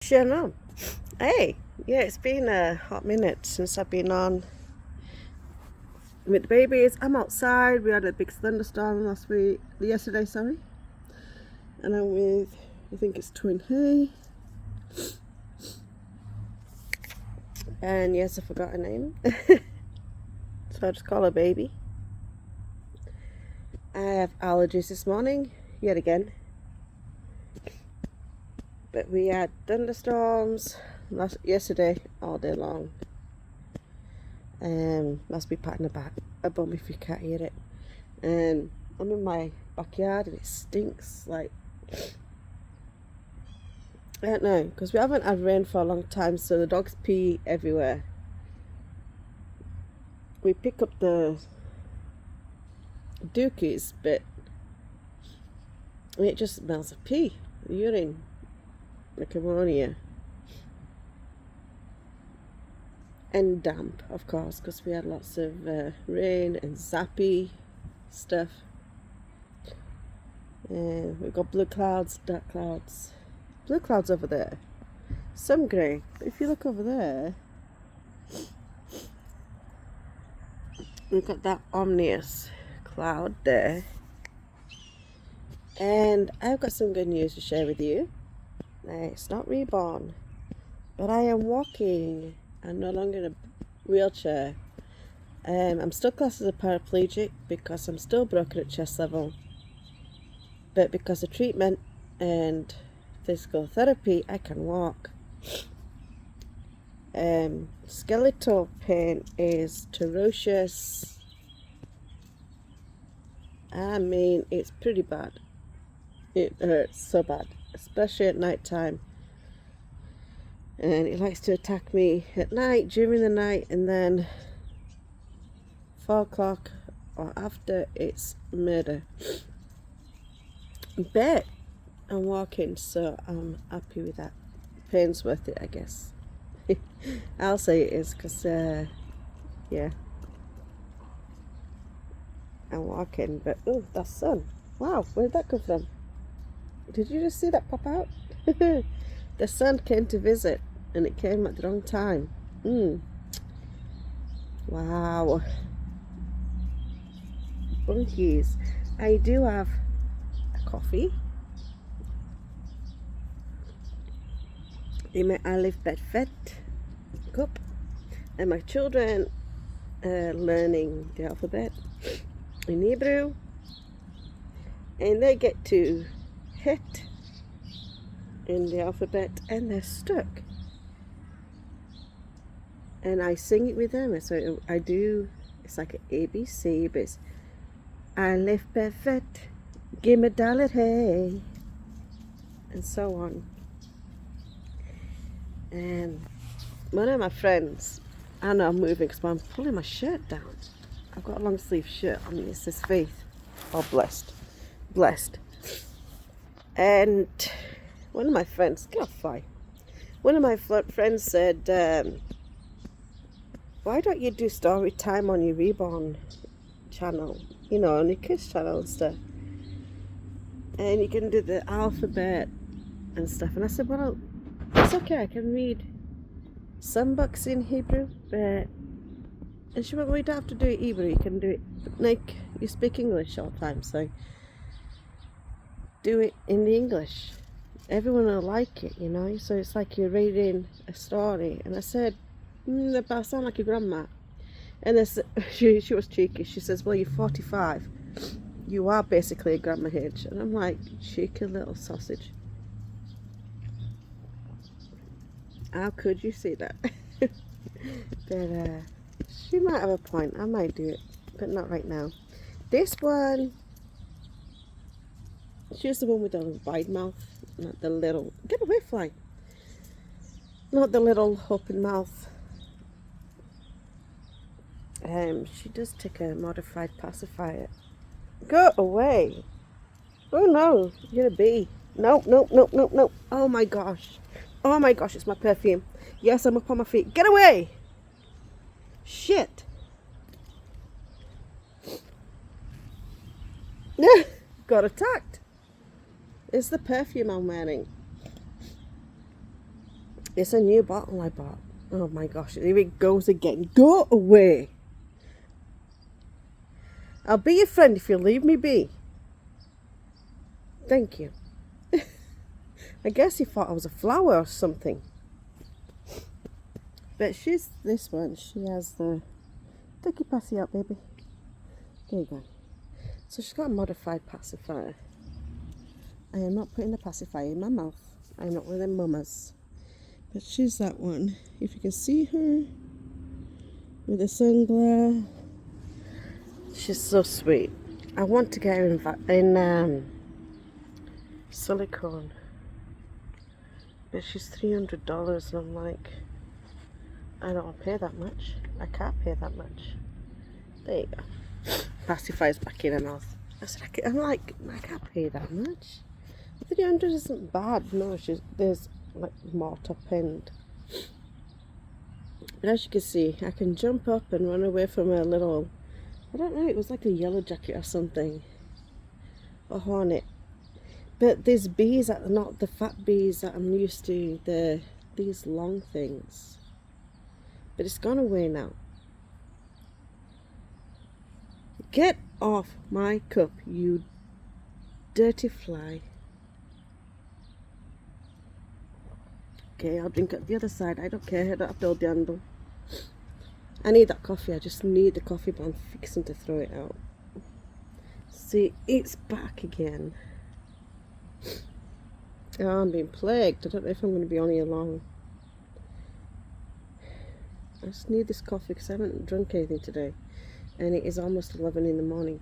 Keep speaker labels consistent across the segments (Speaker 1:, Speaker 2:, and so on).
Speaker 1: Shalom. Hey, yeah, it's been a hot minute since I've been on with the babies. I'm outside. We had a big thunderstorm yesterday, and I'm with, I think it's Twin Hay. And yes, I forgot her name. So I'll just call her baby. I have allergies this morning, yet again. But we had thunderstorms yesterday all day long. Must be patting a bum if you can't hear it. And I'm in my backyard and it stinks like, I don't know, because we haven't had rain for a long time, so the dogs pee everywhere. We pick up the dookies, but it just smells of pee, urine, like ammonia. And damp, of course, because we had lots of rain and zappy stuff. And we've got blue clouds, dark clouds. Blue clouds over there. Some grey. But if you look over there, we've got that ominous cloud there. And I've got some good news to share with you. It's not reborn, but I am walking. I'm no longer in a wheelchair. I'm still classed as a paraplegic because I'm still broken at chest level. But because of treatment and physical therapy, I can walk. Skeletal pain is ferocious. I mean, it's pretty bad. It hurts so bad, especially at night time. And it likes to attack me at night, during the night, and then 4 o'clock or after, it's murder. But I'm walking, so I'm happy with that. Pain's worth it, I guess. I'll say it is, because, yeah. I'm walking, but, oh, that's sun. Wow, where did that come from? Did you just see that pop out? The sun came to visit, and it came at the wrong time. Wow. Bunkies. I do have a coffee in my Aleph Bet Fet cup, and my children are learning the alphabet in Hebrew, and they get to hit in the alphabet and they're stuck, and I sing it with them. So I do, it's like an ABC, but it's Aleph Bet Fet Gimel Dalet Hey, and so on. And one of my friends, I know I'm moving because I'm pulling my shirt down. I've got a long sleeve shirt on. It says Faith or Blessed. And one of my friends, get off fly. One of my friends said, why don't you do story time on your Reborn channel? You know, on your kids channel and stuff. And you can do the alphabet and stuff. And I said, well, it's okay, I can read some books in Hebrew, but... And she went, well, you don't have to do it Hebrew, you can do it, like, you speak English all the time, so do it in the English. Everyone will like it, you know, so it's like you're reading a story. And I said, but I sound like your grandma. And she was cheeky, she says, well, you're 45, you are basically a grandma age. And I'm like, cheeky little sausage. How could you see that? But she might have a point. I might do it, but not right now. This one, she's the one with the wide mouth, not the little, get away fly, not the little open mouth. She does take a modified pacifier. Go away. Oh no, you're a bee. No. Oh my gosh, it's my perfume. Yes, I'm up on my feet. Get away. Shit. Got attacked. It's the perfume I'm wearing. It's a new bottle I bought. Oh my gosh, here it goes again. Go away. I'll be your friend if you leave me be. Thank you. I guess he thought I was a flower or something. But she's this one. She has the... Take your passy out, baby. There you go. So she's got a modified pacifier. I am not putting the pacifier in my mouth. I'm not one of them mamas. But she's that one. If you can see her with the sunglass, she's so sweet. I want to get her in silicone, but she's $300, and I'm like, I don't want to pay that much. I can't pay that much. There you go. Pacifier's back in her mouth. I said, I'm like, I can't pay that much. 300 isn't bad. No, there's like more top end. But as you can see, I can jump up and run away from a little, I don't know, it was like a yellow jacket or something, a hornet. But these bees are not the fat bees that I'm used to, these long things. But it's gone away now. Get off my cup, you dirty fly. Okay, I'll drink at the other side. I don't care. I don't have to hold the handle. I need that coffee. I just need the coffee, but I'm fixing to throw it out. See, it's back again. Oh, I'm being plagued. I don't know if I'm going to be on here long. I just need this coffee because I haven't drunk anything today. And it is almost 11 in the morning.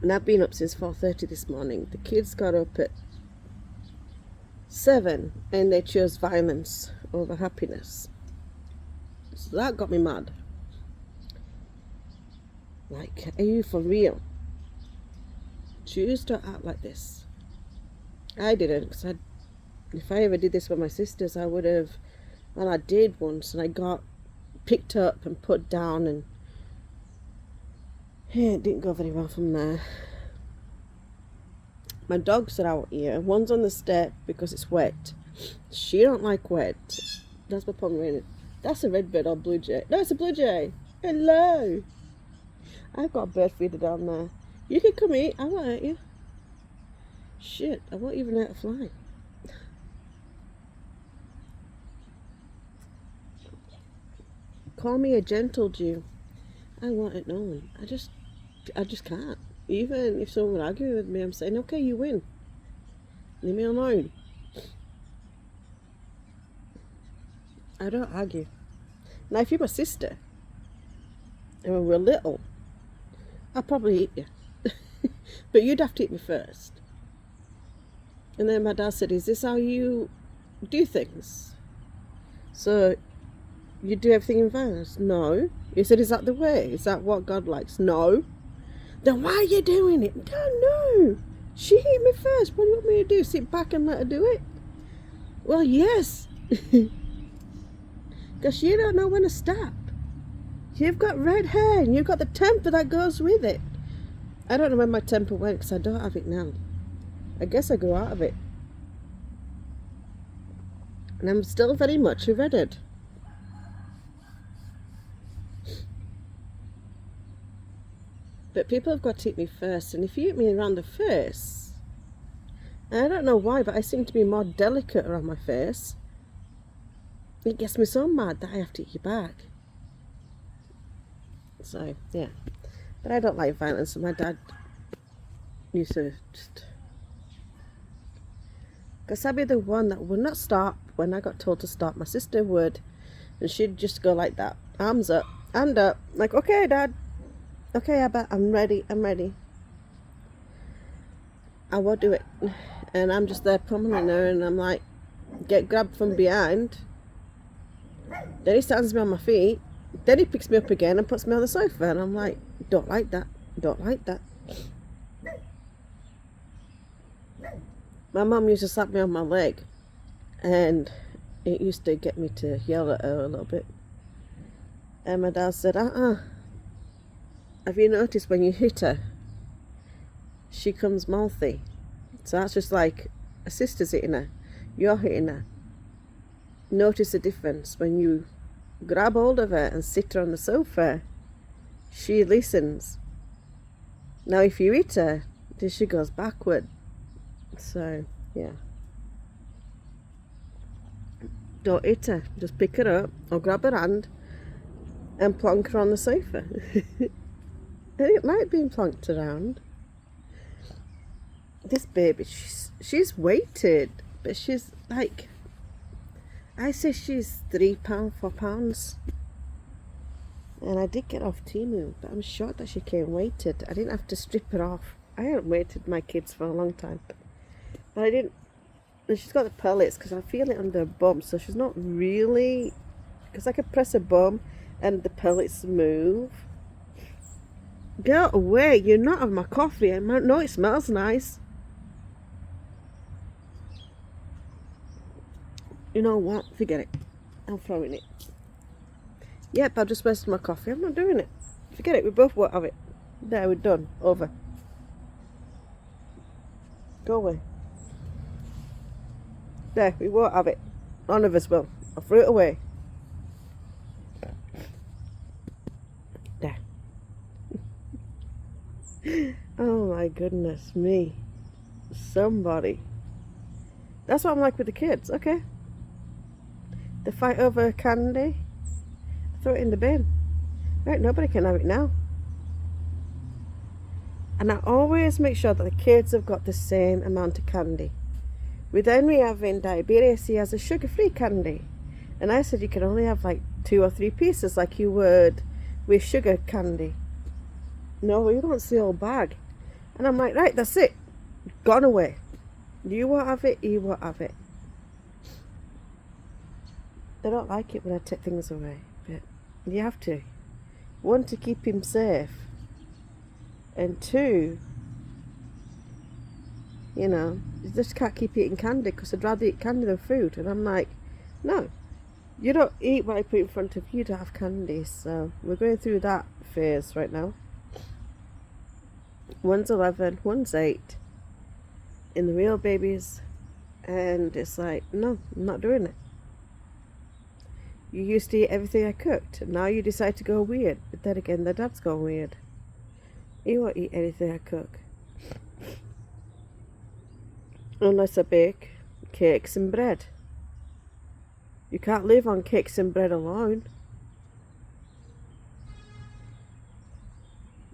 Speaker 1: And I've been up since 4:30 this morning. The kids got up at 7 and they chose violence over happiness. So that got me mad. Like, are you for real? Choose to act like this. I didn't, because if I ever did this with my sisters, I would have, well, I did once, and I got picked up and put down, and yeah, it didn't go very well from there. My dogs are out here. One's on the step because it's wet. She don't like wet. That's my Pomeranian. That's a red bird or blue jay. No, it's a blue jay. Hello. I've got a bird feeder down there. You can come eat. I won't hurt you. Shit, I won't even hurt a fly. Call me a gentle Jew. I won't hurt no one. I just can't. Even if someone would argue with me, I'm saying, okay, you win. Leave me alone. I don't argue. Now, if you're my sister, and when we're little, I'll probably eat you. But you'd have to eat me first. And then my dad said, is this how you do things? So, you do everything in violence? No. He said, is that the way? Is that what God likes? No. Then why are you doing it? Don't know. She hit me first. What do you want me to do? Sit back and let her do it? Well, yes. Because you don't know when to stop. You've got red hair and you've got the temper that goes with it. I don't know where my temper went because I don't have it now. I guess I grew out of it. And I'm still very much a redhead. But people have got to eat me first, and if you eat me around the face, and I don't know why, but I seem to be more delicate around my face, it gets me so mad that I have to eat you back. So, yeah. But I don't like violence, and my dad used to just... Because I'd be the one that would not stop when I got told to stop. My sister would, and she'd just go like that. Arms up, hand up, like, okay, Dad. Okay, Abba, I'm ready. I won't do it. And I'm just there pummeling her, and I'm like, get grabbed from behind. Then he stands me on my feet. Then he picks me up again and puts me on the sofa, and I'm like, don't like that. My mum used to slap me on my leg, and it used to get me to yell at her a little bit. And my dad said, have you noticed when you hit her, she comes mouthy? So that's just like a sister's hitting her, you're hitting her. notice a difference when you grab hold of her and sit her on the sofa. She listens. Now if you hit her, then she goes backward. So yeah, don't hit her, just pick her up or grab her hand and plonk her on the sofa. And it like being plonked around. This baby, she's weighted, but she's like, I say she's £3, £4. And I did get off Temu, but I'm shocked that she came weighted. I didn't have to strip her off. I haven't weighted my kids for a long time, but I didn't. And she's got the pellets because I feel it under her bum, so she's not really, because I could press her bum and the pellets move. Go away, you're not having my coffee. I know it smells nice. You know what? Forget it. I'm throwing it. Yep, I just wasted my coffee. I'm not doing it. Forget it. We both won't have it. There, we're done. Over. Go away. There, we won't have it. None of us will. I'll throw it away. There. Oh my goodness me. Somebody. That's what I'm like with the kids, okay? They fight over candy. Throw it in the bin. Right, nobody can have it now. And I always make sure that the kids have got the same amount of candy. With Henry having diabetes, he has a sugar-free candy. And I said you can only have like 2 or 3 pieces like you would with sugar candy. No, he wants the whole bag. And I'm like, right, that's it. Gone away. You won't have it, you won't have it. They don't like it when I take things away, but you have to. 1, to keep him safe, and 2, you know, you just can't keep eating candy because I'd rather eat candy than food. And I'm like, no, you don't eat what I put in front of you to have candy. So we're going through that phase right now. 1's 11, 1's 8 in the real babies, and it's like, no, I'm not doing it. You used to eat everything I cooked, and now you decide to go weird. But then again, the dad's gone weird. He won't eat anything I cook. Unless I bake cakes and bread. You can't live on cakes and bread alone.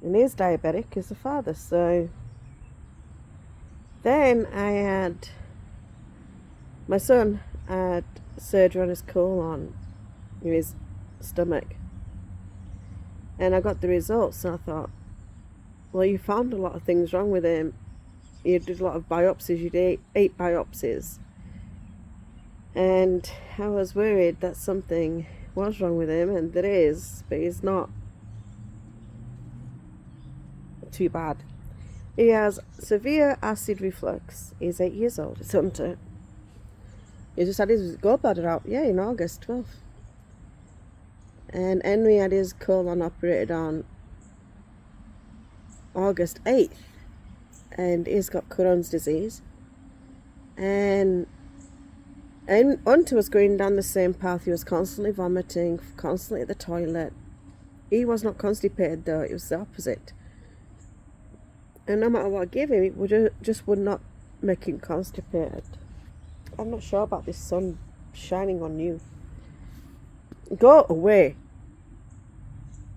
Speaker 1: And he's diabetic, he's the father, so... Then I had... My son had surgery on his colon, in his stomach. And I got the results, and I thought, well, you found a lot of things wrong with him. You did a lot of biopsies, you did 8 biopsies. And I was worried that something was wrong with him, and there is, but he's not too bad. He has severe acid reflux. He's 8 years old. It's Hunter. He just had his gallbladder out, in August 12th. And Henry had his colon operated on August 8th. And he's got Crohn's disease. And Hunter was going down the same path. He was constantly vomiting, constantly at the toilet. He was not constipated though, it was the opposite. And no matter what I gave him, it would not make him constipated. I'm not sure about this sun shining on you. Go away.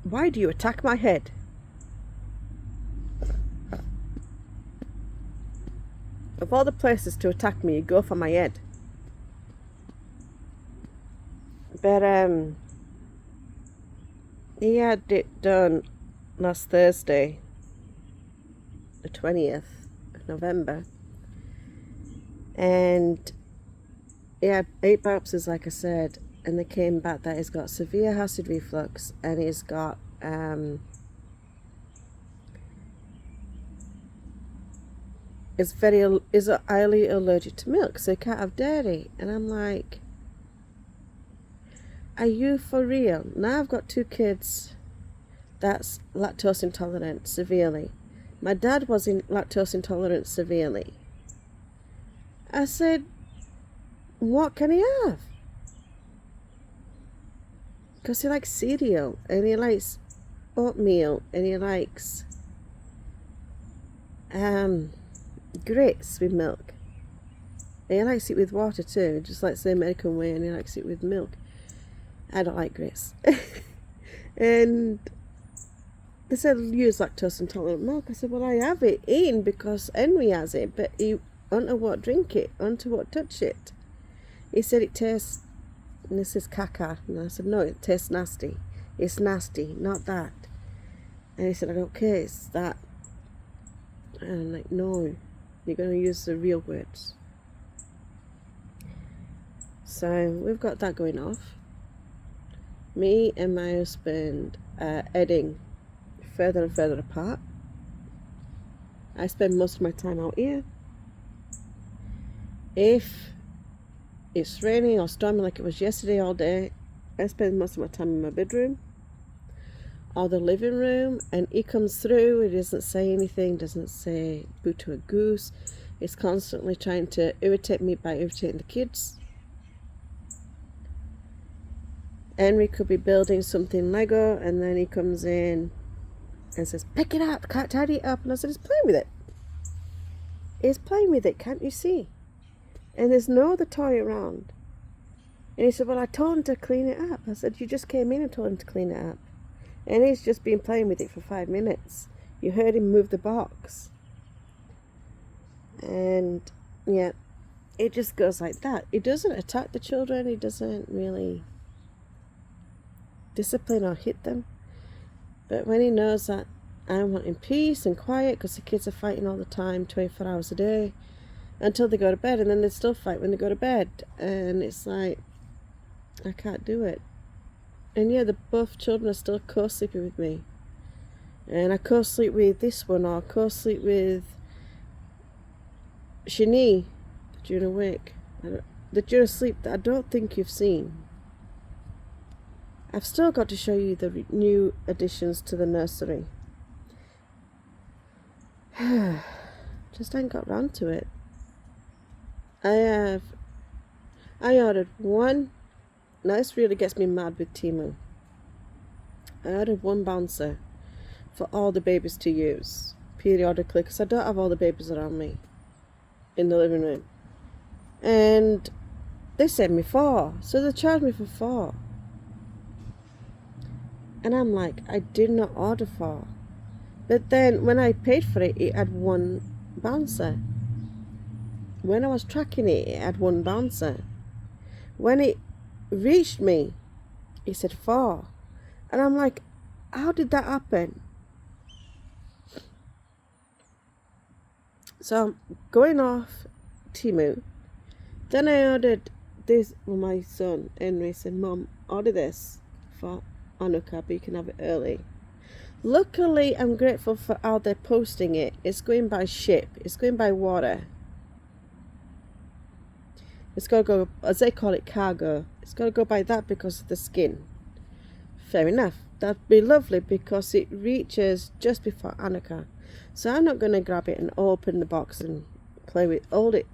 Speaker 1: Why do you attack my head? Of all the places to attack me, you go for my head. But he had it done last Thursday, the 20th of November, and he had 8 biopsies, like I said, and they came back that he's got severe acid reflux, and he's got is highly allergic to milk, so he can't have dairy. And I'm like, are you for real? Now I've got 2 kids that's lactose intolerant severely. My dad was lactose intolerant severely. I said, what can he have? because he likes cereal, and he likes oatmeal, and he likes grits with milk. And he likes it with water too, just like the American way, and he likes it with milk. I don't like grits. And they said, use lactose intolerant milk. I said, well, I have it in because Henry has it, but he unto what drink it, unto what touch it. He said it tastes, and this is caca. And I said, no, it tastes nasty. It's nasty, not that. And he said, I don't care, it's that. And I'm like, no, you're going to use the real words. So we've got that going off. Me and my husband are heading further and further apart. I spend most of my time out here. If it's raining or storming like it was yesterday all day, I spend most of my time in my bedroom or the living room, and he comes through. He doesn't say anything, doesn't say boo to a goose. He's constantly trying to irritate me by irritating the kids. Henry could be building something Lego, and then he comes in and says, pick it up, can't tidy it up. And I said, he's playing with it. He's playing with it, can't you see? And there's no other toy around. And he said, well, I told him to clean it up. I said, you just came in and told him to clean it up. And he's just been playing with it for 5 minutes. You heard him move the box. And yeah, it just goes like that. He doesn't attack the children. He doesn't really discipline or hit them. But when he knows that I'm wanting peace and quiet, because the kids are fighting all the time, 24 hours a day, until they go to bed, and then they still fight when they go to bed, and it's like, I can't do it. And yeah, both children are still co-sleeping with me, and I co-sleep with this one, or co-sleep with Shani during a week, the during sleep that I don't think you've seen. I've still got to show you the new additions to the nursery. Just ain't got round to it. I ordered one. Now this really gets me mad with Temu. I ordered one bouncer for all the babies to use periodically, because I don't have all the babies around me in the living room. And they sent me 4, so they charged me for 4. And I'm like, I did not order 4. But then when I paid for it, it had 1 bouncer. When I was tracking it, it had 1 bouncer. When it reached me, it said 4. And I'm like, how did that happen? So I'm going off Temu. Then I ordered this for my son. Henry said, Mom, order this for Hanukkah, but you can have it early. Luckily, I'm grateful for how they're posting it. It's going by ship. It's going by water. It's got to go, as they call it, cargo. It's got to go by that because of the skin. Fair enough. That'd be lovely because it reaches just before Hanukkah. So I'm not going to grab it and open the box and hold it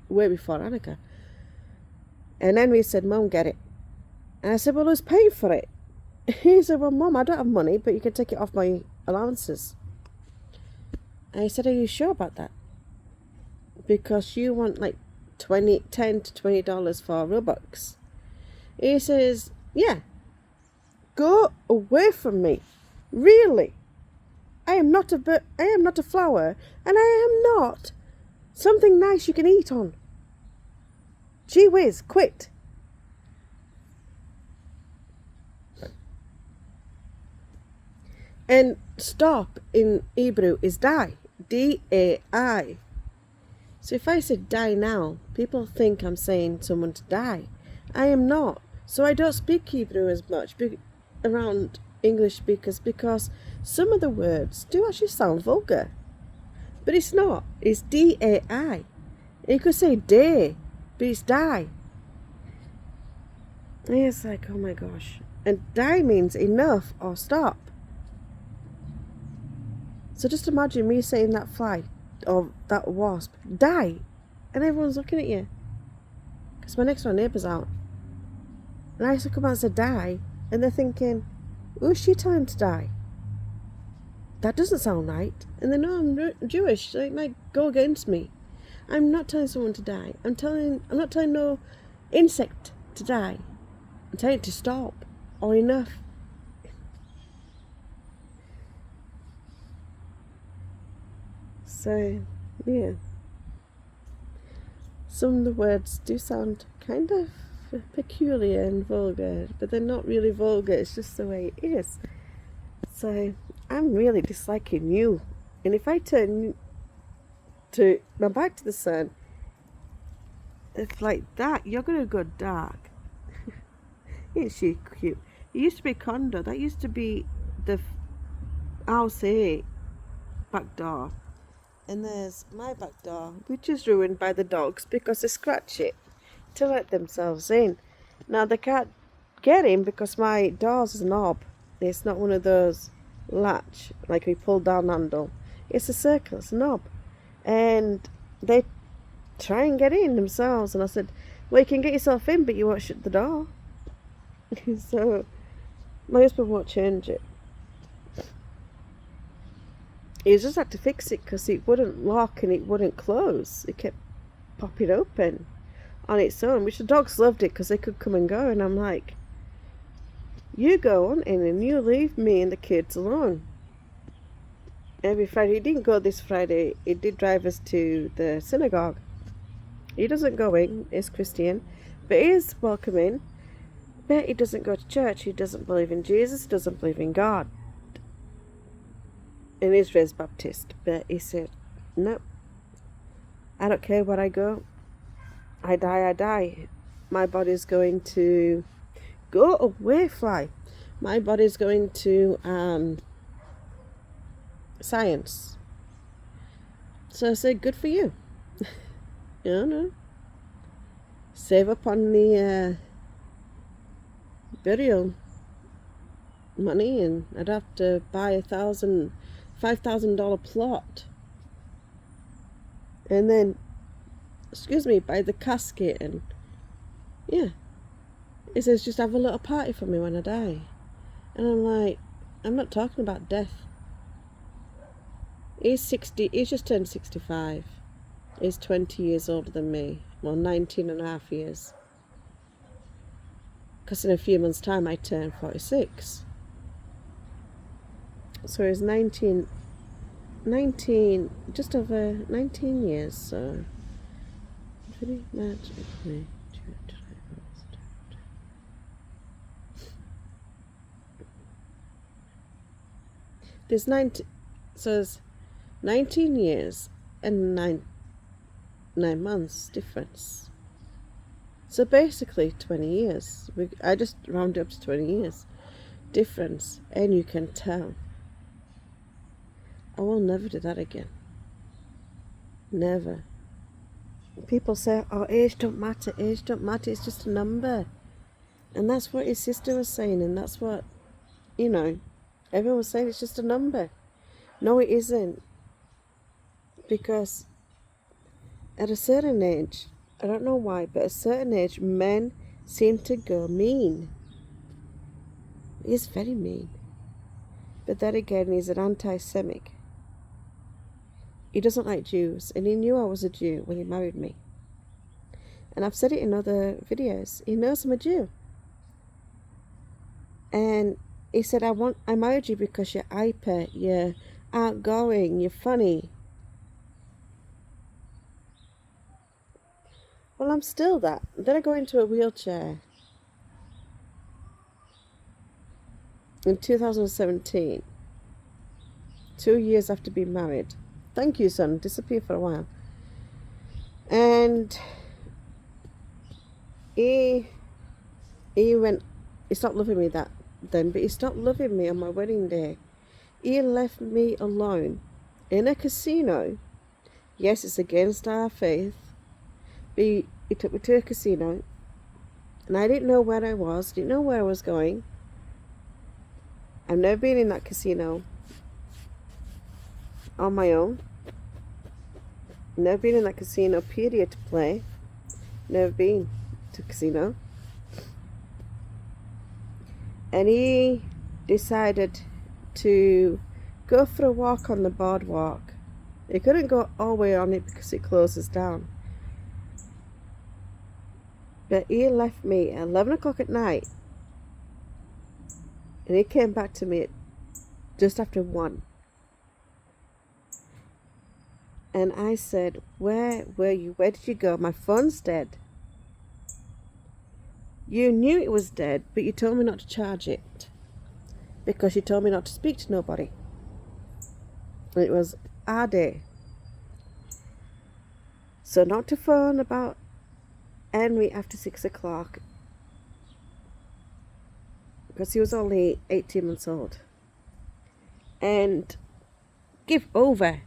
Speaker 1: way before Hanukkah. And Henry said, Mum, get it. And I said, well, who's paying for it? He said, well, Mum, I don't have money, but you can take it off my allowances. And I said, are you sure about that? Because you want like $10 to $20 for Robux. He says, yeah. Go away from me. Really? I am not a flower, and I am not something nice you can eat on. Gee whiz, quit. And stop in Hebrew is die. D-A-I. So if I said die now, people think I'm saying someone to die. I am not. So I don't speak Hebrew as much around English speakers because some of the words do actually sound vulgar. But it's not. It's D-A-I. You could say day, but it's die. And it's like, oh my gosh. And die means enough or stop. So just imagine me saying that fly or that wasp, die, and everyone's looking at you because my next door neighbour's out. And I come out and say die, and they're thinking, who's she telling to die? That doesn't sound right. And they know I'm Jewish, so it might go against me. I'm not telling someone to die. I'm not telling no insect to die. I'm telling it to stop, or enough. So, yeah. Some of the words do sound kind of peculiar and vulgar, but they're not really vulgar, it's just the way it is. So, I'm really disliking you. And if I turn my back to the sun, if like that, you're going to go dark. Isn't she cute? It used to be a condo. That used to be the house A back door. And there's my back door, which is ruined by the dogs because they scratch it to let themselves in. Now they can't get in because my door's a knob. It's not one of those latch, like we pull down handle. It's a circle, it's a knob. And they try and get in themselves. And I said, well, you can get yourself in, but you won't shut the door. So my husband won't change it. He just had to fix it because it wouldn't lock and it wouldn't close. It kept popping open on its own, which the dogs loved it because they could come and go. And I'm like, you go on in and you leave me and the kids alone. Every Friday, he didn't go this Friday, he did drive us to the synagogue. He doesn't go in, he's Christian, but he is welcome in. But he doesn't go to church, he doesn't believe in Jesus, he doesn't believe in God. And he's raised Baptist, but he said, no, I don't care where I go. I die. My body's going to go away, fly. My body's going to science. So I said, good for you. No. Save up on the burial money, and I'd have to buy a $5,000 plot, and then, buy the casket, and yeah, he says just have a little party for me when I die. And I'm like, I'm not talking about death. He's 60, he's just turned 65. He's 20 years older than me. Well, 19 and a half years. Because in a few months' time I turn 46. So he's 19, just over 19 years, so... There's 19 years and 9 months difference. So basically 20 years. I just round up to 20 years difference, and you can tell. I will never do that again. Never. People say, oh, age don't matter, it's just a number. And that's what his sister was saying, and that's what, everyone was saying, it's just a number. No, it isn't. Because at a certain age, I don't know why, but at a certain age, men seem to go mean. He's very mean. But then again, he's an anti-Semitic. He doesn't like Jews, and he knew I was a Jew when he married me. And I've said it in other videos. He knows I'm a Jew. And he said, I married you because you're hyper, you're outgoing, you're funny. Well, I'm still that. Then I go into a wheelchair. In 2017. 2 years after being married. Thank you, son. Disappeared for a while. And he stopped loving me then, but he stopped loving me on my wedding day. He left me alone in a casino. Yes, it's against our faith. But he took me to a casino, and I didn't know where I was, didn't know where I was going. I've never been in that casino on my own. Never been in that casino, period, to play. Never been to a casino. and he decided to go for a walk on the boardwalk. He couldn't go all the way on it because it closes down. But he left me at 11 o'clock at night, and he came back to me at just after 1. And I said, where were you? Where did you go? My phone's dead. You knew it was dead, but you told me not to charge it because you told me not to speak to nobody. And it was our day. So not to phone about Henry after 6 o'clock because he was only 18 months old. And give over.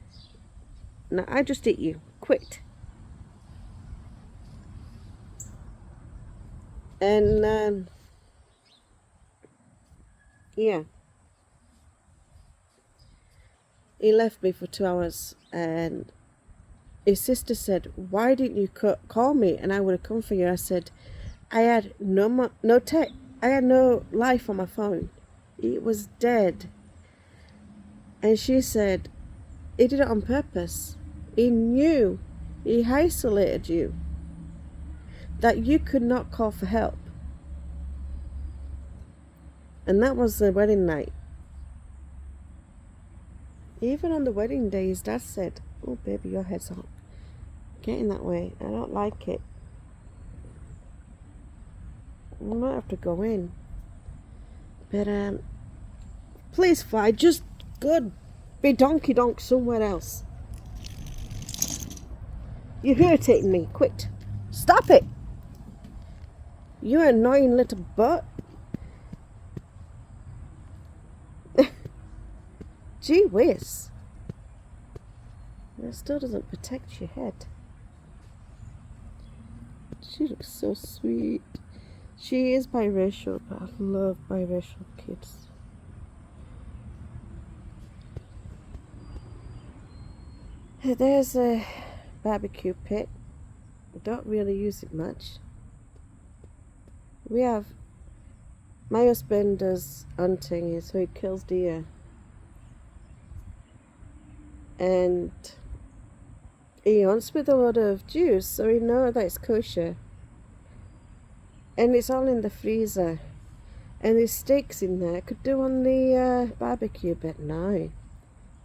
Speaker 1: Now I just hit you. Quit. And yeah, he left me for 2 hours, and his sister said, why didn't you call me and I would have come for you? I said, I had I had no life on my phone. It was dead. And she said, he did it on purpose. He knew, he isolated you, that you could not call for help. And that was the wedding night. Even on the wedding day, his dad said, oh baby, your head's on. Getting that way. I don't like it. I might have to go in. But please fly, just go be donkey donk somewhere else. You're irritating me. Quit. Stop it. You annoying little butt. Gee whiz. That still doesn't protect your head. She looks so sweet. She is biracial, but I love biracial kids. There's a barbecue pit. I don't really use it much. My husband does hunting, so he kills deer. And he hunts with a lot of Jews, so we know that it's kosher. And it's all in the freezer. And there's steaks in there. Could do on the barbecue, but no.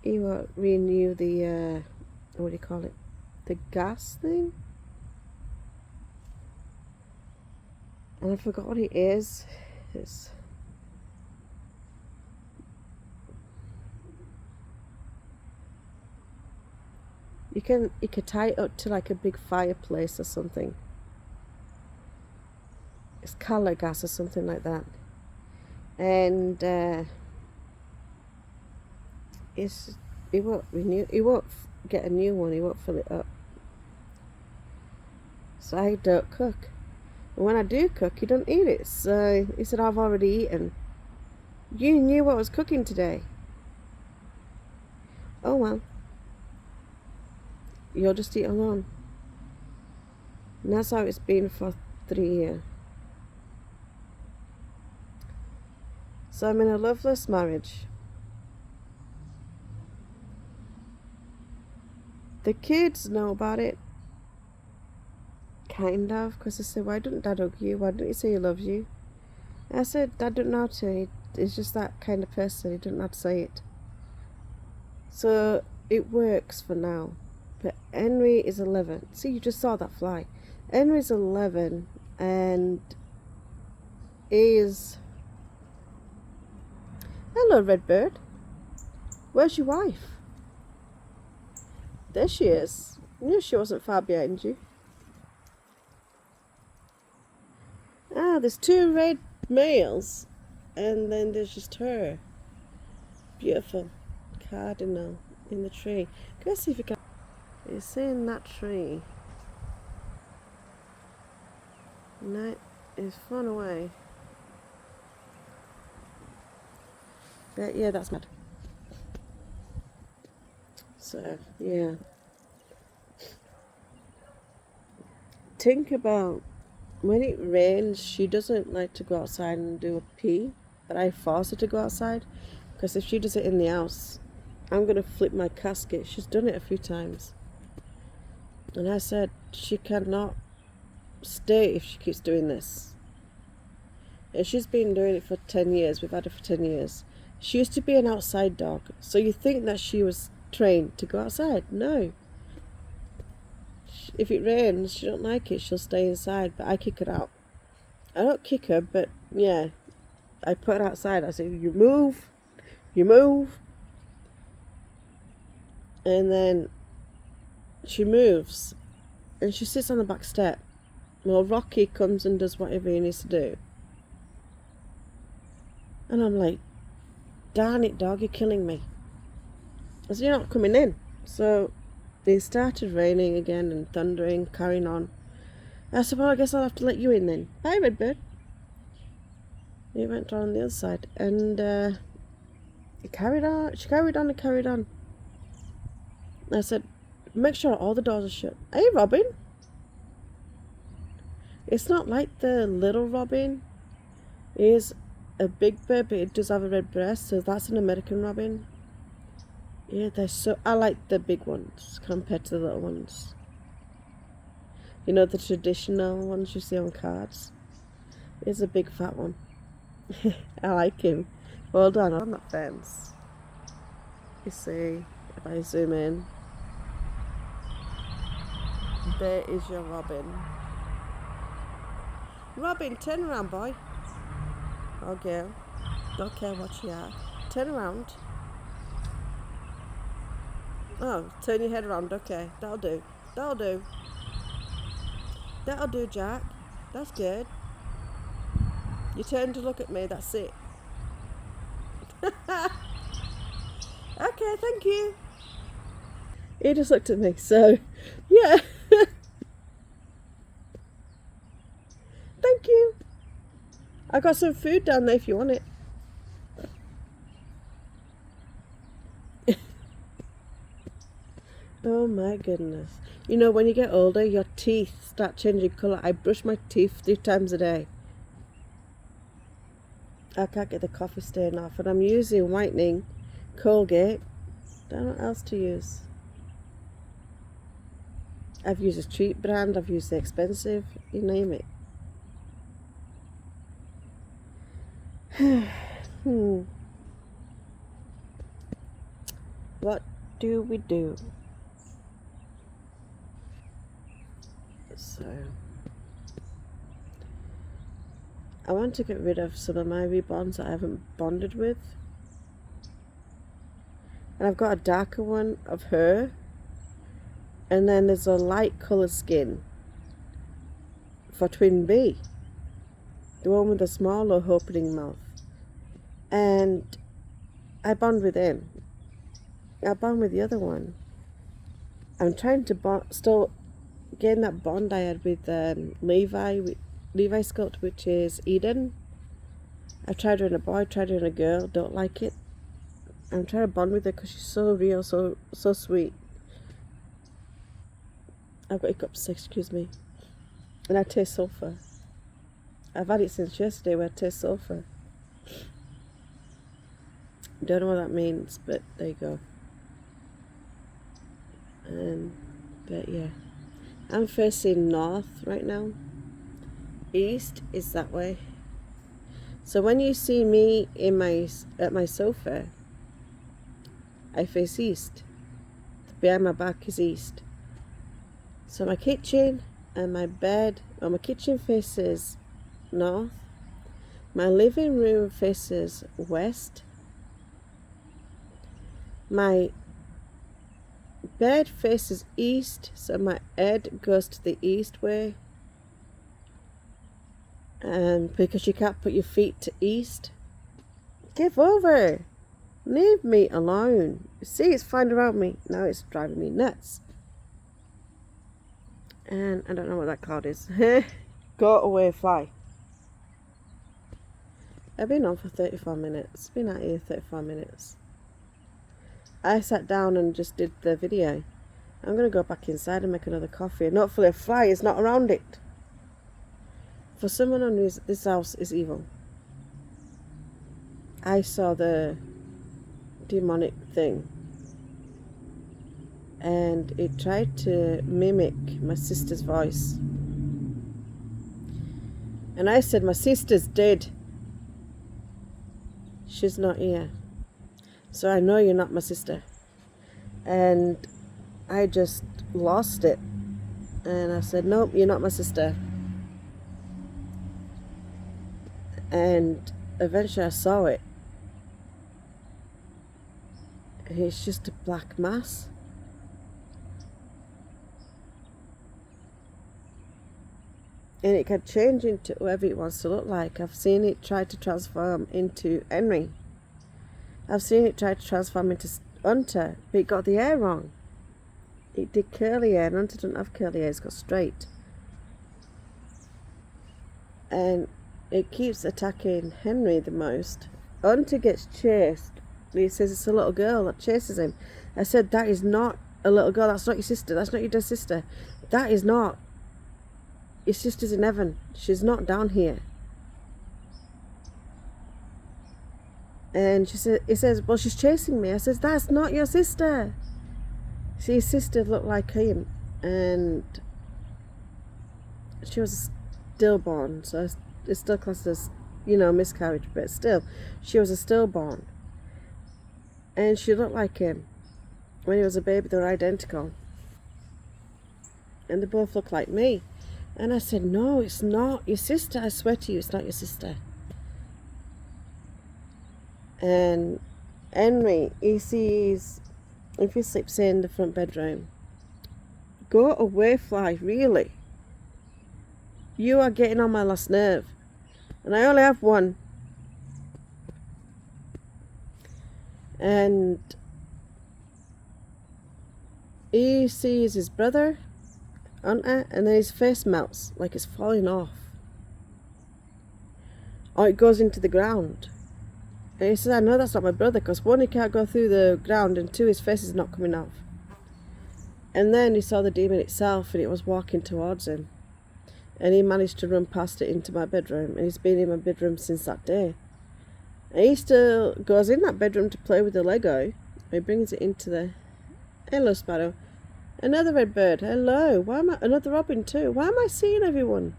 Speaker 1: He won't renew the, what do you call it? The gas thing? And I forgot what it is. You could tie it up to like a big fireplace or something. It's color gas or something like that. And he won't renew. He won't get a new one. He won't fill it up. So I don't cook. And when I do cook, he don't eat it. So he said, I've already eaten. You knew what I was cooking today. Oh well. You'll just eat alone. And that's how it's been for 3 years. So I'm in a loveless marriage. The kids know about it. Kind of. Because they say, why don't Dad hug you? Why don't you say he loves you? And I said, Dad don't know how to. He's just that kind of person. He doesn't know how to say it. So it works for now. But Henry is 11. See, you just saw that fly. Henry's 11 and is... Hello, Redbird. Where's your wife? There she is. I knew she wasn't far behind you. Ah, there's 2 red males. And then there's just her. Beautiful. Cardinal in the tree. Go see if you can... It's in that tree. No, it's far away. But yeah, that's mad. So, yeah. Think about when it rains, she doesn't like to go outside and do a pee. but I force her to go outside, because if she does it in the house, I'm going to flip my casket. She's done it a few times. And I said, she cannot stay if she keeps doing this. And she's been doing it for 10 years. We've had her for 10 years. She used to be an outside dog. So you think that she was trained to go outside. No. If it rains, she don't like it, she'll stay inside. But I kick her out. I don't kick her, but yeah. I put her outside. I say, you move. You move. And then she moves. And she sits on the back step. Well, Rocky comes and does whatever he needs to do. And I'm like, darn it, dog, you're killing me. I said, you're not coming in. So it started raining again and thundering, carrying on. I said, well, I guess I'll have to let you in then. Bye, Redbird. He went on the other side. And he carried on. She carried on and carried on. I said, make sure all the doors are shut. Hey, Robin. It's not like the little robin. It is a big bird, but it does have a red breast, so that's an American robin. Yeah, they're so... I like the big ones compared to the little ones. You know, the traditional ones you see on cards. It's a big fat one. I like him. Well done on that fence. You see, if I zoom in, there is your robin. Robin, turn around, boy. Oh, girl. Don't care what you are. Turn around. Oh, turn your head around. Okay, that'll do. That'll do. That'll do, Jack. That's good. You turn to look at me. That's it. Okay, thank you. He just looked at me. So, yeah. Thank you. I got some food down there if you want it. Oh my goodness. You know, when you get older, your teeth start changing colour. I brush my teeth 3 times a day. I can't get the coffee stain off. And I'm using whitening Colgate. Don't know what else to use. I've used a cheap brand. I've used the expensive. You name it. What do we do? So I want to get rid of some of my rebonds that I haven't bonded with, and I've got a darker one of her, and then there's a light colour skin for Twin B, the one with the smaller opening mouth, and I bond with him. I bond with the other one. I'm trying to still gain that bond I had with Levi Sculpt, which is Eden. I've tried her in a boy, tried her in a girl, don't like it. I'm trying to bond with her because she's so real, so sweet. I've got hiccups, excuse me. And I taste sulphur. I've had it since yesterday where I taste sulphur. Don't know what that means, but there you go. But yeah, I'm facing north right now. East is that way. So when you see me in at my sofa, I face east. Behind my back is east. So my kitchen and my bed, well, my kitchen faces north. My living room faces west. My bed faces east, so my head goes to the east way. And because you can't put your feet to east. Give over. Leave me alone. See, it's flying around me. Now it's driving me nuts. And I don't know what that cloud is. Go away, fly. I've been on for 34 minutes. Been out here 34 minutes. I sat down and just did the video. I'm going to go back inside and make another coffee. And hopefully a fly is not around it. For someone on this house is evil. I saw the demonic thing, and it tried to mimic my sister's voice. And I said, my sister's dead. She's not here. So I know you're not my sister. And I just lost it. And I said, nope, you're not my sister. And eventually I saw it. And it's just a black mass. And it can change into whoever it wants to look like. I've seen it try to transform into Henry. I've seen it try to transform into Hunter, but it got the hair wrong. It did curly hair, and Hunter doesn't have curly hair, it's got straight. And it keeps attacking Henry the most. Hunter gets chased. He says it's a little girl that chases him. I said, that is not a little girl, that's not your sister, that's not your dead sister. That is not. Your sister's in heaven. She's not down here. And he says, well, she's chasing me. I says, that's not your sister. See, his sister looked like him. And she was stillborn. So it's still classed as, miscarriage. But still, she was a stillborn. And she looked like him. When he was a baby, they were identical. And they both look like me. And I said, no, it's not your sister. I swear to you, it's not your sister. And Henry, he sees, if he sleeps in the front bedroom, go away, fly, really. You are getting on my last nerve. And I only have one. And he sees his brother, Hunter, and then his face melts like it's falling off. Or it goes into the ground. And he says, I know that's not my brother, because one, he can't go through the ground, and two, his face is not coming off. And then he saw the demon itself, and it was walking towards him. And he managed to run past it into my bedroom, and he's been in my bedroom since that day. And he still goes in that bedroom to play with the Lego. He brings it into the... Hello, Sparrow. Another red bird. Hello. Why am I... Another robin too. Why am I seeing everyone?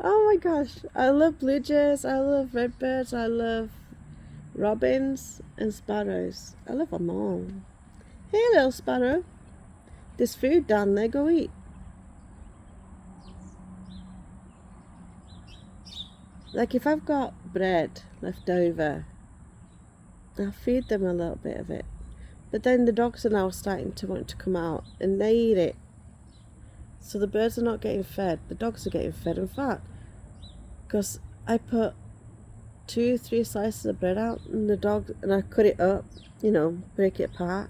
Speaker 1: Oh my gosh. I love blue jays. I love red birds. I love robins and sparrows. I love them all. Hey, little sparrow. There's food down there. Go eat. Like if I've got bread left over, I'll feed them a little bit of it. But then the dogs are now starting to want to come out and they eat it. So the birds are not getting fed. The dogs are getting fed. In fact, because I put 2-3 slices of bread out and I cut it up, break it apart.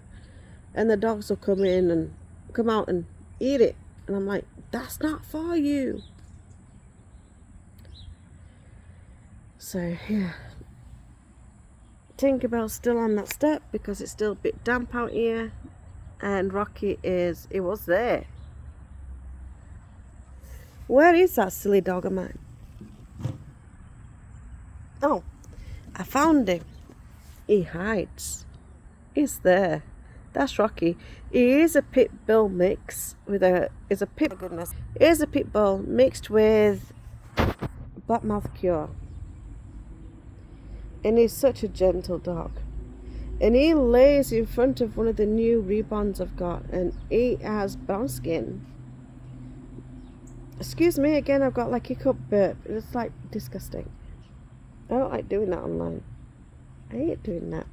Speaker 1: And the dogs will come in and come out and eat it. And I'm like, that's not for you. So yeah. Tinkerbell's still on that step because it's still a bit damp out here, and Rocky was there. Where is that silly dog of mine? Oh, I found him. He hides. He's there. That's Rocky. He is a pit bull mix with goodness. He is a pit bull mixed with black mouth cure. And he's such a gentle dog. And he lays in front of one of the new reborns I've got, and he has brown skin. Excuse me, again, I've got like a hiccup burp. It's like disgusting. I don't like doing that online. I hate doing that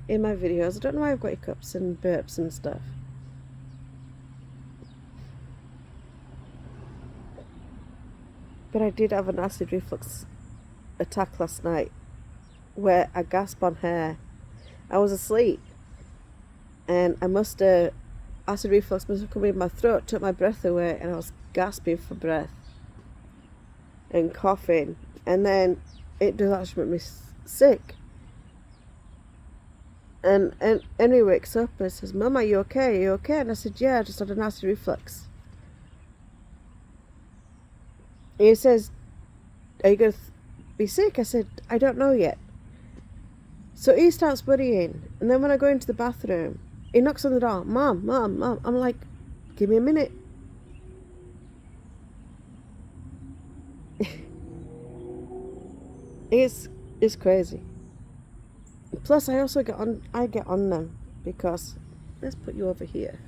Speaker 1: in my videos. I don't know why I've got hiccups and burps and stuff. But I did have an acid reflux attack last night, where I gasped on hair. I was asleep, and acid reflux must have come in my throat, took my breath away, and I was gasping for breath and coughing, and then it does actually make me sick. And Henry wakes up and says, Mum, are you okay? Are you okay? And I said, yeah, I just had an acid reflux. And he says, are you going to be sick? I said, I don't know yet. So he starts worrying, and then when I go into the bathroom, he knocks on the door. Mom, Mom, Mom. I'm like, give me a minute. It's crazy. Plus, I also get on them because, let's put you over here.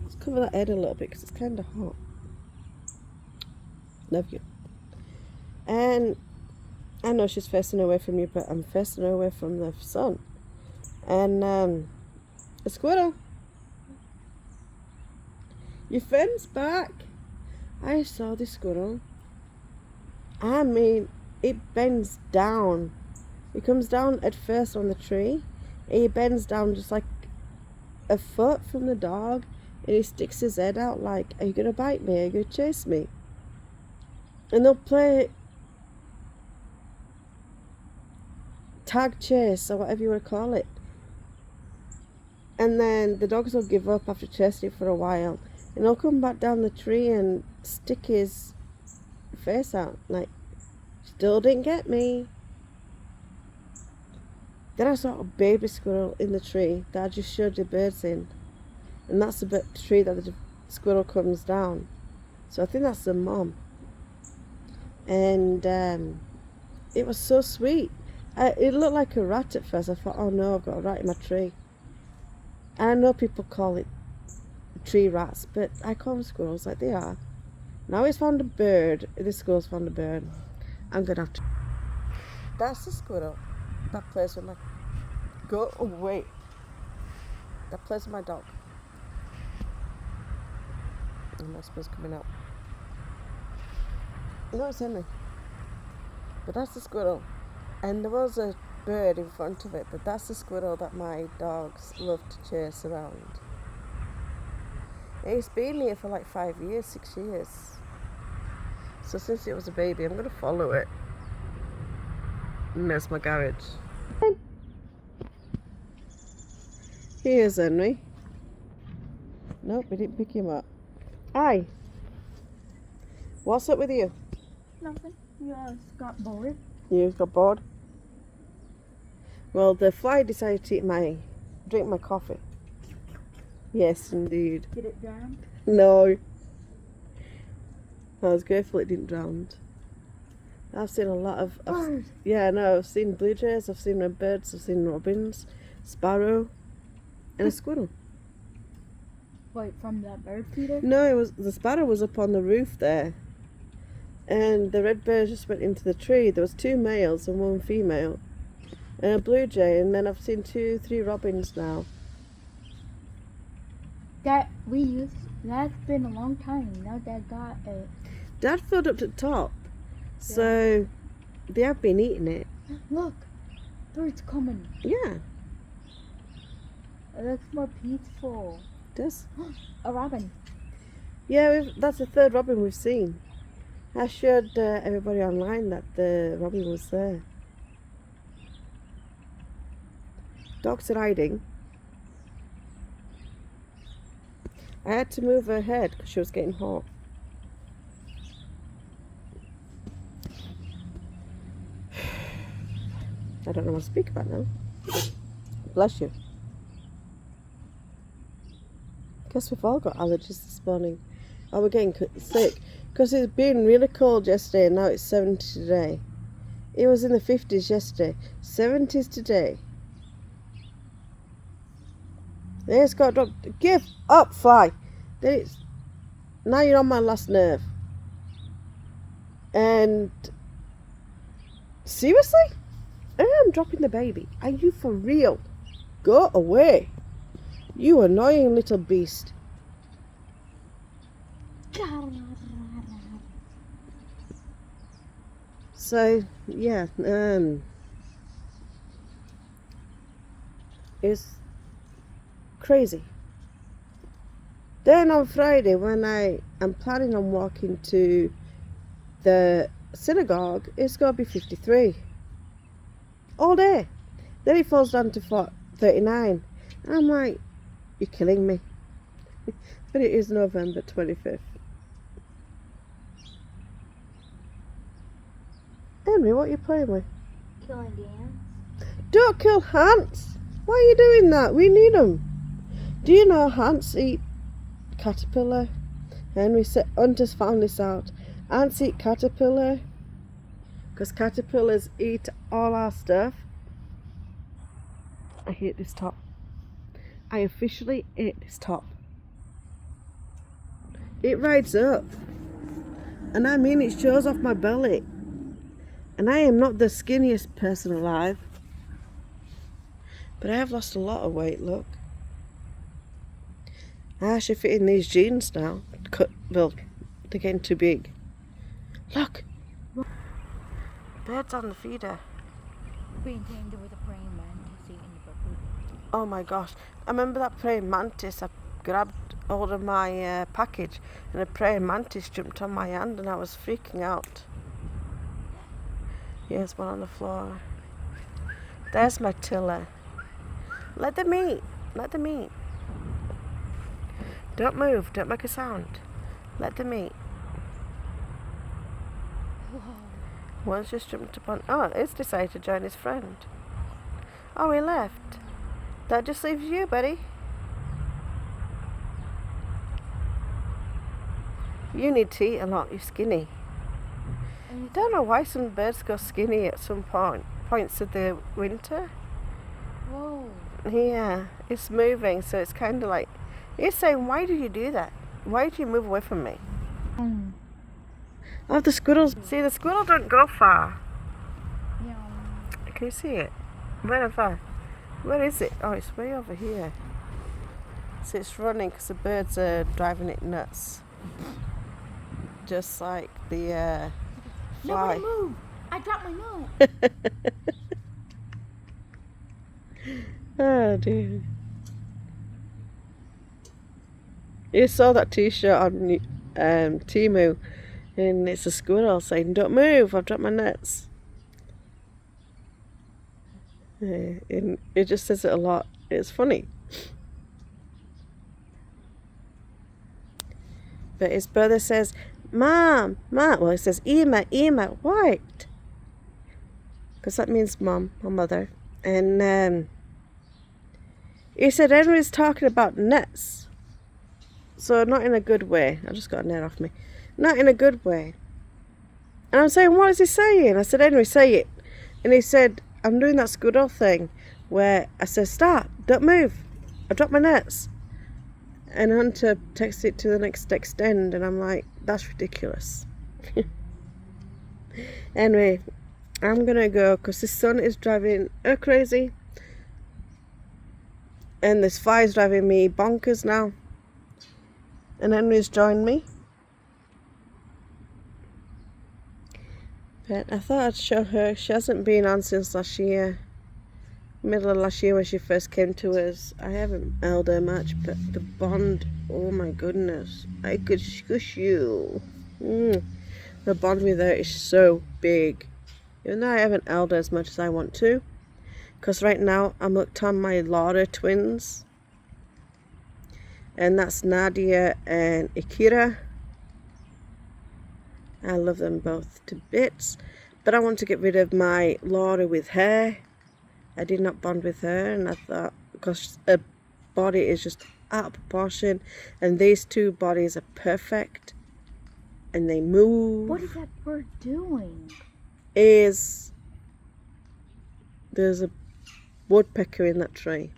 Speaker 1: Let's cover that head a little bit because it's kind of hot. Love you. And I know she's facing away from you, but I'm facing away from the sun. And a squirrel. Your friend's back. I saw the squirrel. I mean, it bends down. It comes down at first on the tree. And he bends down just like a foot from the dog. And he sticks his head out like, are you going to bite me? Are you going to chase me? And they'll play tag chase or whatever you want to call it. And then the dogs will give up after chasing it for a while. And he'll come back down the tree and stick his face out like, still didn't get me. Then I saw a baby squirrel in the tree that I just showed the birds in. And that's the tree that the squirrel comes down. So I think that's the mom. And it was so sweet. It looked like a rat at first. I thought, oh no, I've got a rat in my tree. And I know people call it tree rats, but I call them squirrels like they are. Now he's found a bird. This squirrel's found a bird. I'm going to have to... That's the squirrel that plays with my... Go away. That plays with my dog. I'm not supposed to coming out. No, it's Henry. But that's the squirrel. And there was a bird in front of it, but that's the squirrel that my dogs love to chase around. It's been here for like 5 years, 6 years. So since it was a baby, I'm going to follow it. And there's my garage. Here's Henry. Nope, we didn't pick him up. Hi. What's up with you?
Speaker 2: Nothing. You got bored.
Speaker 1: You got bored? Well, the fly decided to drink my coffee. Yes, indeed.
Speaker 2: Did it drown?
Speaker 1: No. I was grateful it didn't drown. I've seen a lot of... yeah, no, I've seen blue jays, I've seen redbirds, I've seen robins, sparrow, and a squirrel.
Speaker 2: Wait, from the bird feeder?
Speaker 1: No, the sparrow was up on the roof there. And the redbird just went into the tree. There was 2 males and 1 female. And a blue jay, and then I've seen 2, 3 robins now.
Speaker 2: That's been a long time. Now Dad got it.
Speaker 1: Dad filled up to the top. So they have been eating it.
Speaker 2: Look, birds coming.
Speaker 1: Yeah.
Speaker 2: It looks more peaceful.
Speaker 1: It does.
Speaker 2: A robin.
Speaker 1: Yeah, that's the 3rd robin we've seen. I showed everybody online that the robin was there. Dogs are hiding. I had to move her head because she was getting hot. I don't know what to speak about now. Bless you. Guess we've all got allergies this morning. Oh, we're getting sick. Because it's been really cold yesterday and now it's 70 today. It was in the 50s yesterday. 70s today. It's got dropped. Give up, fly. Now you're on my last nerve. And seriously? I'm dropping the baby. Are you for real? Go away. You annoying little beast. So, yeah, it's crazy. Then on Friday, when I'm planning on walking to the synagogue, it's going to be 53. All day. Then it falls down to 39. And I'm like, you're killing me. But it is November 25th. Henry, what are you playing with?
Speaker 2: Killing the ants.
Speaker 1: Don't kill ants! Why are you doing that? We need them. Do you know ants eat caterpillar? Henry said, hunters found this out. Ants eat caterpillar because caterpillars eat all our stuff. I hate this top. I officially hate this top. It rides up. And I mean it shows off my belly. And I am not the skinniest person alive. But I have lost a lot of weight, look. I actually fit in these jeans now. Well, they're getting too big. Look! Birds on the feeder.
Speaker 2: Being tamed with a praying mantis eating the bucket.
Speaker 1: Oh my gosh. I remember that praying mantis. I grabbed hold of my package and a praying mantis jumped on my hand and I was freaking out. Here's one on the floor. There's my tiller. Let them eat. Let them eat. Don't move. Don't make a sound. Let them eat. One's just jumped upon... Oh, he's decided to join his friend. Oh, he left. That just leaves you, buddy. You need to eat a lot. You're skinny. Don't know why some birds go skinny at some points of the winter.
Speaker 2: Whoa.
Speaker 1: Yeah, it's moving, so it's kind of like... He's saying, why do you do that? Why do you move away from me? Oh, the squirrels. See, the squirrel don't go far.
Speaker 2: Yeah.
Speaker 1: Can you see it? Where far? Where is it? Oh, it's way over here. So it's running because the birds are driving it nuts. Just like the fly.
Speaker 2: Nobody move! I dropped my nut.
Speaker 1: Oh dear. You saw that t-shirt on Temu and it's a squirrel saying, don't move, I've dropped my nets. Yeah, and it just says it a lot. It's funny. But his brother says, Mom, well it says Ima, what? Because that means mom or mother. And he said Henry's talking about nets. So not in a good way. I just got a net off me. Not in a good way. And I'm saying, what is he saying? I said, Henry, say it. And he said, I'm doing that squirrel thing where I said, stop, don't move. I dropped my nets. And Hunter texted it to the next extend and I'm like, that's ridiculous. Anyway, I'm going to go because the sun is driving her crazy. And this fire's driving me bonkers now. And Henry's joined me. But I thought I'd show her. She hasn't been on since last year. Middle of last year when she first came to us. I haven't held her much, but the bond, oh my goodness. I could squish you. The bond with her is so big. Even though I haven't held her as much as I want to. Because right now I'm hooked on my Laura twins. And that's Nadia and Akira. I love them both to bits. But I want to get rid of my Laura with hair. I did not bond with her. And I thought, because her body is just out of proportion. And these two bodies are perfect. And they move.
Speaker 2: What is that bird doing?
Speaker 1: There's a woodpecker in that tree.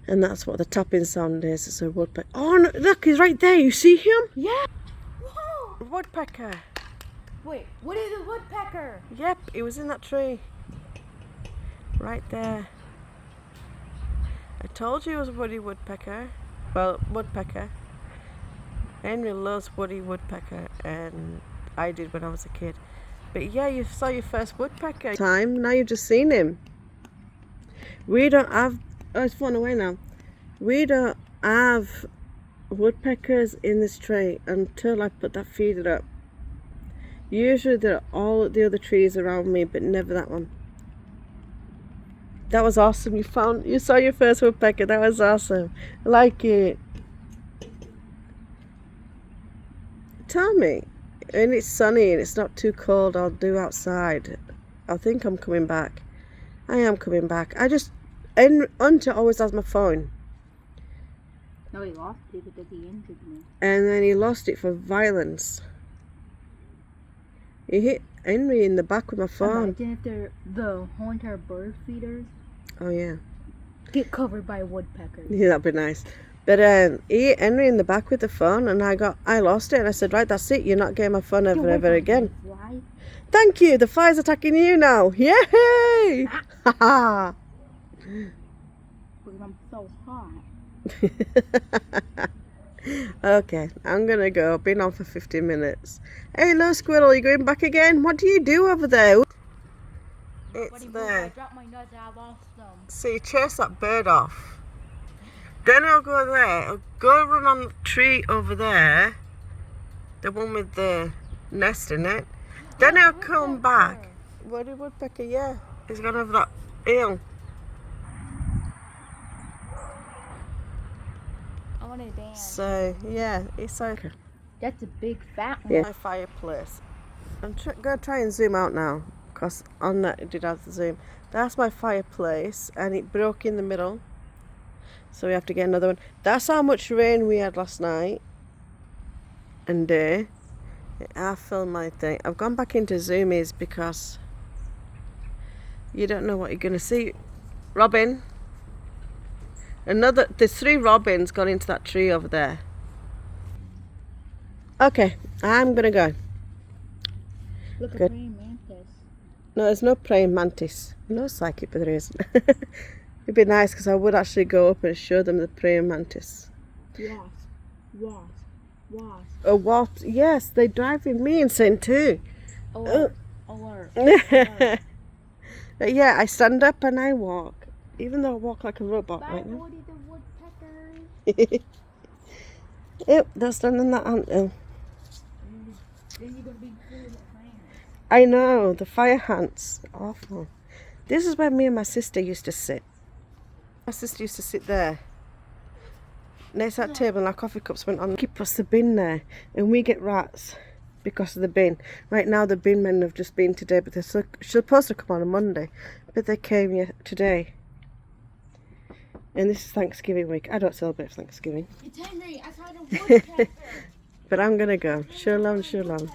Speaker 1: And that's what the tapping sound is. It's a woodpecker. Oh, no, look, he's right there. You see him?
Speaker 2: Yeah. Whoa.
Speaker 1: Woodpecker.
Speaker 2: Wait, what is a woodpecker?
Speaker 1: Yep, he was in that tree. Right there. I told you it was a woody woodpecker. Well, woodpecker. Henry loves woody woodpecker, and I did when I was a kid. But yeah, you saw your first woodpecker. Now you've just seen him. We don't have... Oh, it's fallen away now. We don't have woodpeckers in this tree until I put that feeder up. Usually they're all the other trees around me, but never that one. That was awesome. You saw your first woodpecker. That was awesome. I like it. tell me when it's sunny and it's not too cold, I'll do outside. I think I'm coming back. I am coming back. Hunter always has my phone.
Speaker 2: No, he lost it because he injured me.
Speaker 1: And then he lost it for violence. He hit Henry in the back with my phone.
Speaker 2: Imagine if the whole entire bird feeders
Speaker 1: Oh yeah.
Speaker 2: get covered by woodpeckers.
Speaker 1: Yeah, that'd be nice. But he hit Henry in the back with the phone, and I lost it, and I said, right, that's it. You're not getting my phone ever again.
Speaker 2: Why?
Speaker 1: Thank you. The fly's attacking you now. Yay! Ha
Speaker 2: Because I'm so hot.
Speaker 1: Okay, I'm gonna go. I've been on for 15 minutes. Hey, little squirrel, you going back again? What do you do over there? It's there.
Speaker 2: I dropped my nuts and I lost them.
Speaker 1: So you chase that bird off. Then I'll go there. I'll go run on the tree over there. The one with the nest in it. Then I'll come back. Woody woodpecker, yeah. He's gonna have that eel.
Speaker 2: I want to dance.
Speaker 1: So, yeah, it's okay.
Speaker 2: That's a big fat one.
Speaker 1: Yeah. My fireplace. I'm gonna try and zoom out now, because on that it did have the zoom. That's my fireplace, and it broke in the middle. So we have to get another one. That's how much rain we had last night and day. I filmed my thing. I've gone back into zoomies because you don't know what you're gonna see. Robin. There's 3 robins gone into that tree over there. Okay, I'm gonna go.
Speaker 2: Look at
Speaker 1: Good.
Speaker 2: praying mantis.
Speaker 1: No, there's no praying mantis. No psychic, but there isn't. It'd be nice because I would actually go up and show them the praying mantis.
Speaker 2: Wasp.
Speaker 1: Oh, what? Yes, they're driving me insane too.
Speaker 2: Alert.
Speaker 1: Yeah, I stand up and I walk. Even though I walk like a robot
Speaker 2: Bye,
Speaker 1: right now.
Speaker 2: Woody the woodpecker.
Speaker 1: Yep, they're standing that anthill.
Speaker 2: Then you're going to be full of plants.
Speaker 1: I know, the fire ants. Awful. This is where me and my sister used to sit. My sister used to sit there. Next to that table, and our coffee cups went on. Keep us the bin there, and we get rats because of the bin. Right now, the bin men have just been today, but they're supposed to come on Monday, but they came today. And this is Thanksgiving week. I don't celebrate Thanksgiving.
Speaker 2: It's Henry. I saw the woodpecker.
Speaker 1: But I'm gonna go. Shalom, shalom.